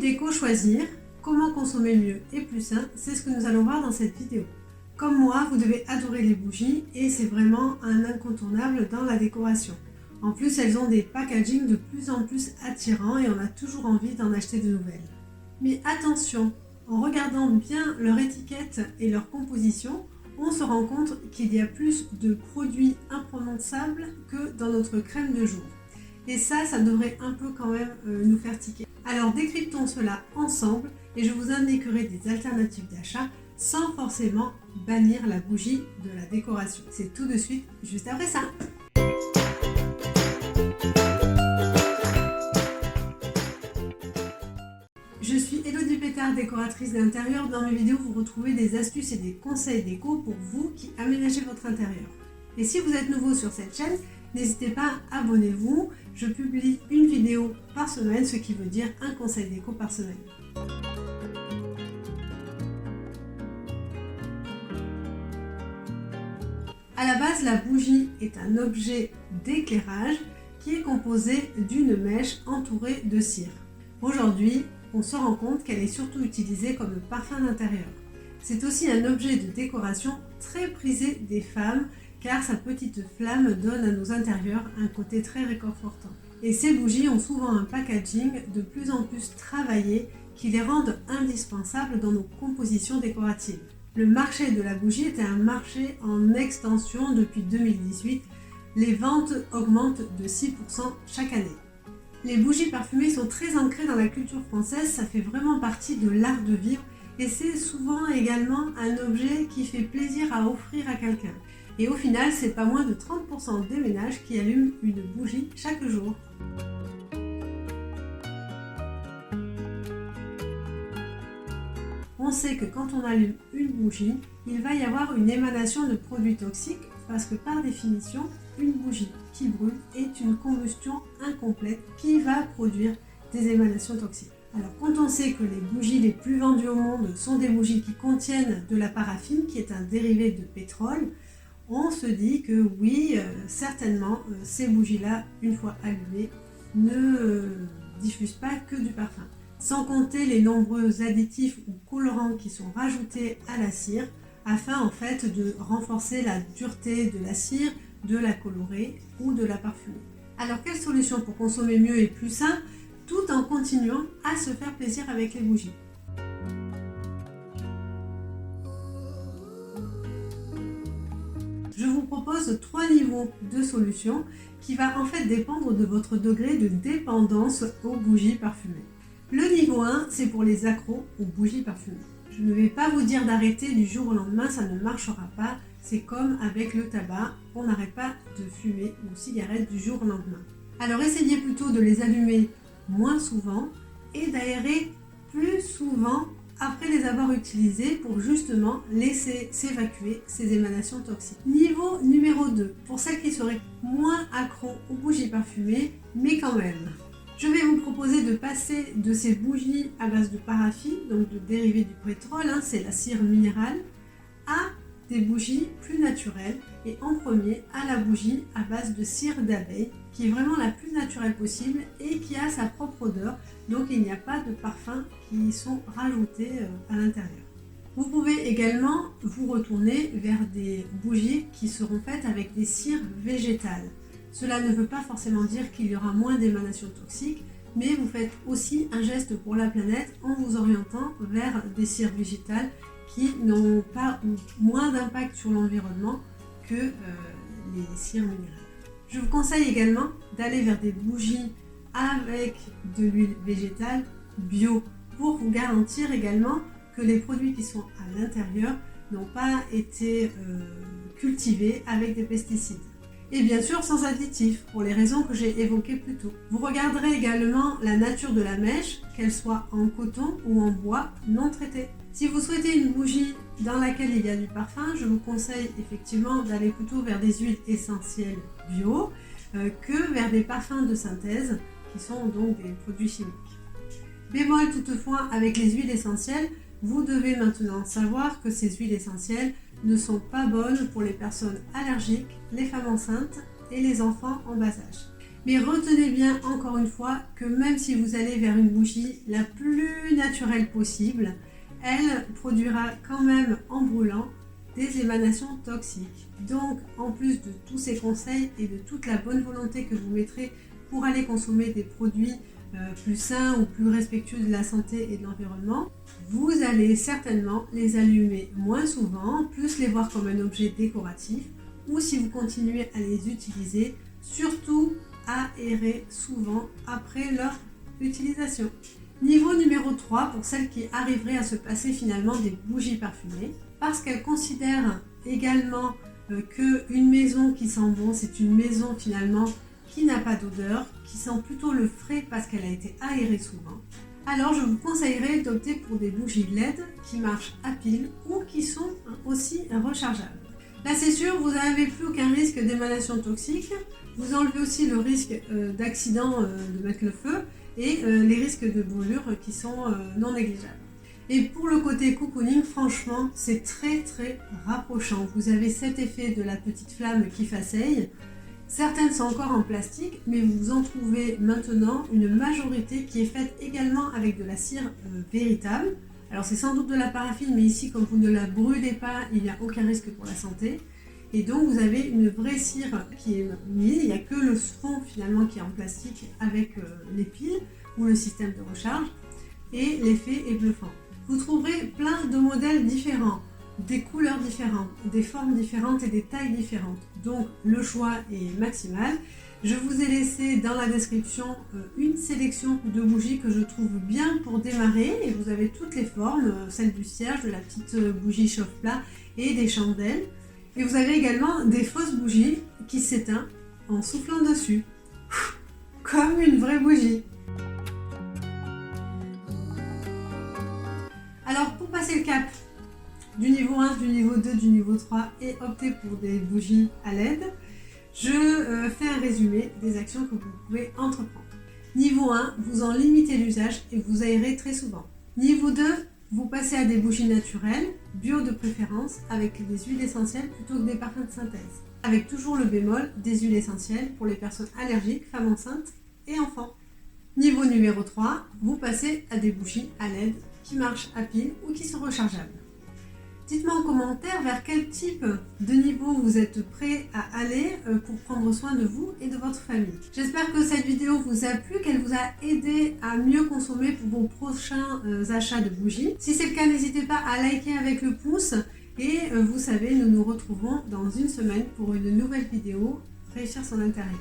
déco choisir, comment consommer mieux et plus sain, c'est ce que nous allons voir dans cette vidéo. Comme moi, vous devez adorer les bougies et c'est vraiment un incontournable dans la décoration. En plus, elles ont des packagings de plus en plus attirants et on a toujours envie d'en acheter de nouvelles. Mais attention, en regardant bien leur étiquette et leur composition, on se rend compte qu'il y a plus de produits imprononçables que dans notre crème de jour. Et ça devrait un peu quand même nous faire tiquer. Alors décryptons cela ensemble et je vous indiquerai des alternatives d'achat sans forcément bannir la bougie de la décoration. C'est tout de suite, juste après ça. Je suis Elodie Pétard, décoratrice d'intérieur. Dans mes vidéos, vous retrouvez des astuces et des conseils déco pour vous qui aménagez votre intérieur. Et si vous êtes nouveau sur cette chaîne, n'hésitez pas, abonnez-vous. Je publie une vidéo par semaine, ce qui veut dire un conseil déco par semaine. À la base, la bougie est un objet d'éclairage qui est composé d'une mèche entourée de cire. Aujourd'hui, on se rend compte qu'elle est surtout utilisée comme parfum d'intérieur. C'est aussi un objet de décoration très prisé des femmes car sa petite flamme donne à nos intérieurs un côté très réconfortant. Et ces bougies ont souvent un packaging de plus en plus travaillé qui les rendent indispensables dans nos compositions décoratives. Le marché de la bougie est un marché en extension depuis 2018. Les ventes augmentent de 6% chaque année. Les bougies parfumées sont très ancrées dans la culture française, ça fait vraiment partie de l'art de vivre et c'est souvent également un objet qui fait plaisir à offrir à quelqu'un. Et au final, c'est pas moins de 30% des ménages qui allument une bougie chaque jour. On sait que quand on allume une bougie, il va y avoir une émanation de produits toxiques parce que par définition, une bougie qui brûle est une combustion incomplète qui va produire des émanations toxiques. Alors quand on sait que les bougies les plus vendues au monde sont des bougies qui contiennent de la paraffine, qui est un dérivé de pétrole, on se dit que oui, certainement, ces bougies-là, une fois allumées, ne diffusent pas que du parfum. Sans compter les nombreux additifs ou colorants qui sont rajoutés à la cire, afin en fait de renforcer la dureté de la cire, de la colorer ou de la parfumer. Alors quelle solution pour consommer mieux et plus sain, tout en continuant à se faire plaisir avec les bougies? Je vous propose 3 niveaux de solutions qui va en fait dépendre de votre degré de dépendance aux bougies parfumées. Le niveau 1, c'est pour les accros aux bougies parfumées. Je ne vais pas vous dire d'arrêter du jour au lendemain, ça ne marchera pas. C'est comme avec le tabac, on n'arrête pas de fumer une cigarette du jour au lendemain. Alors essayez plutôt de les allumer moins souvent et d'aérer plus souvent après les avoir utilisés pour justement laisser s'évacuer ces émanations toxiques. Niveau numéro 2, pour celles qui seraient moins accros aux bougies parfumées, mais quand même. Je vais vous proposer de passer de ces bougies à base de paraffine, donc de dérivé du pétrole, c'est la cire minérale, à des bougies plus naturelles et en premier à la bougie à base de cire d'abeille qui est vraiment la plus naturelle possible et qui a sa propre odeur, donc il n'y a pas de parfums qui sont rajoutés à l'intérieur. Vous pouvez également vous retourner vers des bougies qui seront faites avec des cires végétales. Cela ne veut pas forcément dire qu'il y aura moins d'émanations toxiques, mais vous faites aussi un geste pour la planète en vous orientant vers des cires végétales qui n'ont pas ou moins d'impact sur l'environnement que les cires minérales. Je vous conseille également d'aller vers des bougies avec de l'huile végétale bio pour vous garantir également que les produits qui sont à l'intérieur n'ont pas été cultivés avec des pesticides. Et bien sûr sans additifs, pour les raisons que j'ai évoquées plus tôt. Vous regarderez également la nature de la mèche, qu'elle soit en coton ou en bois non traité. Si vous souhaitez une bougie dans laquelle il y a du parfum, je vous conseille effectivement d'aller plutôt vers des huiles essentielles bio que vers des parfums de synthèse qui sont donc des produits chimiques. Bémol toutefois avec les huiles essentielles, vous devez maintenant savoir que ces huiles essentielles ne sont pas bonnes pour les personnes allergiques, les femmes enceintes et les enfants en bas âge. Mais retenez bien encore une fois que même si vous allez vers une bougie la plus naturelle possible, elle produira quand même en brûlant des émanations toxiques. Donc en plus de tous ces conseils et de toute la bonne volonté que vous mettrez pour aller consommer des produits plus sains ou plus respectueux de la santé et de l'environnement, vous allez certainement les allumer moins souvent, plus les voir comme un objet décoratif, ou si vous continuez à les utiliser, surtout aérer souvent après leur utilisation. Niveau numéro 3, pour celles qui arriveraient à se passer finalement des bougies parfumées, parce qu'elles considèrent également qu'une maison qui sent bon, c'est une maison finalement qui n'a pas d'odeur, qui sent plutôt le frais parce qu'elle a été aérée souvent. Alors je vous conseillerais d'opter pour des bougies LED qui marchent à pile ou qui sont aussi rechargeables. Là c'est sûr, vous n'avez plus aucun risque d'émanation toxique, vous enlevez aussi le risque d'accident de mettre le feu et les risques de brûlure qui sont non négligeables. Et pour le côté cocooning, franchement, c'est très rapprochant. Vous avez cet effet de la petite flamme qui faceille. Certaines sont encore en plastique, mais vous en trouvez maintenant une majorité qui est faite également avec de la cire véritable. Alors c'est sans doute de la paraffine, mais ici, comme vous ne la brûlez pas, il n'y a aucun risque pour la santé. Et donc vous avez une vraie cire qui est mise, il n'y a que le fond finalement qui est en plastique avec les piles ou le système de recharge, et l'effet est bluffant. Vous trouverez plein de modèles différents, des couleurs différentes, des formes différentes et des tailles différentes. Donc le choix est maximal. Je vous ai laissé dans la description une sélection de bougies que je trouve bien pour démarrer. Et vous avez toutes les formes, celle du cierge, de la petite bougie chauffe-plat et des chandelles. Et vous avez également des fausses bougies qui s'éteignent en soufflant dessus, comme une vraie bougie. Alors pour passer le cap du niveau 1, du niveau 2, du niveau 3 et opter pour des bougies à LED, je fais un résumé des actions que vous pouvez entreprendre. Niveau 1, vous en limitez l'usage et vous aérez très souvent. Niveau 2, vous passez à des bougies naturelles, bio de préférence, avec des huiles essentielles plutôt que des parfums de synthèse. Avec toujours le bémol des huiles essentielles pour les personnes allergiques, femmes enceintes et enfants. Niveau numéro 3, vous passez à des bougies à LED qui marchent à pile ou qui sont rechargeables. Dites-moi en commentaire vers quel type de niveau vous êtes prêt à aller pour prendre soin de vous et de votre famille. J'espère que cette vidéo vous a plu, qu'elle vous a aidé à mieux consommer pour vos prochains achats de bougies. Si c'est le cas, n'hésitez pas à liker avec le pouce et vous savez, nous nous retrouvons dans une semaine pour une nouvelle vidéo Réussir son intérieur.